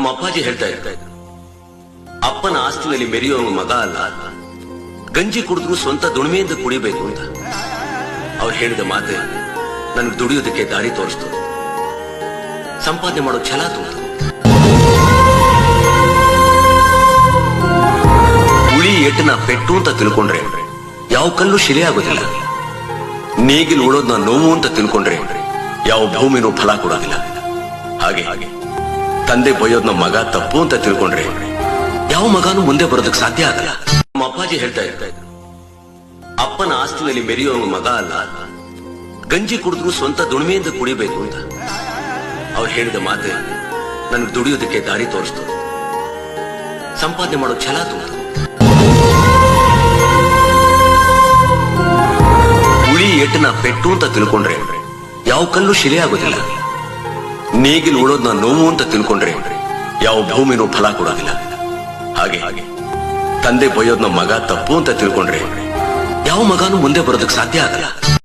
ನಮ್ಮ ಅಪ್ಪಾಜಿ ಹೇಳ್ತಾ ಇದ್ರು, ಅಪ್ಪನ ಆಸ್ತಿನಲ್ಲಿ ಮೆರೆಯೋ ಮಗ ಅಲ್ಲ, ಗಂಜಿ ಕುಡಿದ್ರು ಸ್ವಂತ ದುಡಿಮೆಯಿಂದ ಕುಡಿಬೇಕು ಅಂತ. ಅವ್ರು ಹೇಳಿದ ಮಾತೆ ನನಗೆ ದುಡಿಯೋದಕ್ಕೆ ದಾರಿ ತೋರಿಸ್ತು, ಸಂಪಾದನೆ ಮಾಡೋ ಛಲ ತುಂಬಿತು. ಉಳಿ ಏಟನ ಪೆಟ್ಟು ಅಂತ ತಿಳ್ಕೊಂಡ್ರೆ ಯಾವ ಕಲ್ಲು ಶಿಲೆ ಆಗೋದಿಲ್ಲ. ನೇಗಿಲು ಉಳೋದ್ನ ನೋವು ಅಂತ ತಿಳ್ಕೊಂಡ್ರೆ ಯಾವ ಭೂಮಿನೂ ಫಲ ಕೊಡೋದಿಲ್ಲ. ಹಾಗೆ ತಂದೆ ಬೈಯೋದ್ನ ಮಗ ತಪ್ಪು ಅಂತ ತಿಳ್ಕೊಂಡ್ರೆ ಯಾವ ಮಗನೂ ಮುಂದೆ ಬರೋದಕ್ಕೆ ಸಾಧ್ಯ ಆಗಲ್ಲ. ನಮ್ಮ ಅಪ್ಪಾಜಿ ಹೇಳ್ತಾ ಇದ್ರು, ಅಪ್ಪನ ಆಸ್ತಿನಲ್ಲಿ ಮೆರೆಯೋ ಮಗ ಅಲ್ಲ, ಗಂಜಿ ಕುಡಿದ್ರು ಸ್ವಂತ ದುಡಿಮೆಯಿಂದ ಕುಡಿಬೇಕು ಅಂತ. ಅವ್ರು ಹೇಳಿದ ಮಾತೆ ನನಗೆ ದುಡಿಯೋದಕ್ಕೆ ದಾರಿ ತೋರಿಸ್ತು, ಸಂಪಾದನೆ ಮಾಡೋ ಛಲ ತುಂಬಿತು. ಉಳಿ ಏಟನ ಪೆಟ್ಟು ಅಂತ ತಿಳ್ಕೊಂಡ್ರೆ ಯಾವ ಕಲ್ಲು ಶಿಲೆ ಆಗೋದಿಲ್ಲ. ನೇಗಿಲು ಉಳೋದ್ನ ನೋವು ಅಂತ ತಿಳ್ಕೊಂಡ್ರೆ ಯಾವ ಭೂಮಿನೂ ಫಲ ಕೊಡೋದಿಲ್ಲ. ಹಾಗೆ ತಂದೆ ಬೈಯೋದ್ನ ಮಗ ತಪ್ಪು ಅಂತ ತಿಳ್ಕೊಂಡ್ರೆ ಯಾವ ಮಗನೂ ಮುಂದೆ ಬರೋದಕ್ಕೆ ಸಾಧ್ಯ ಆಗಲ್ಲ.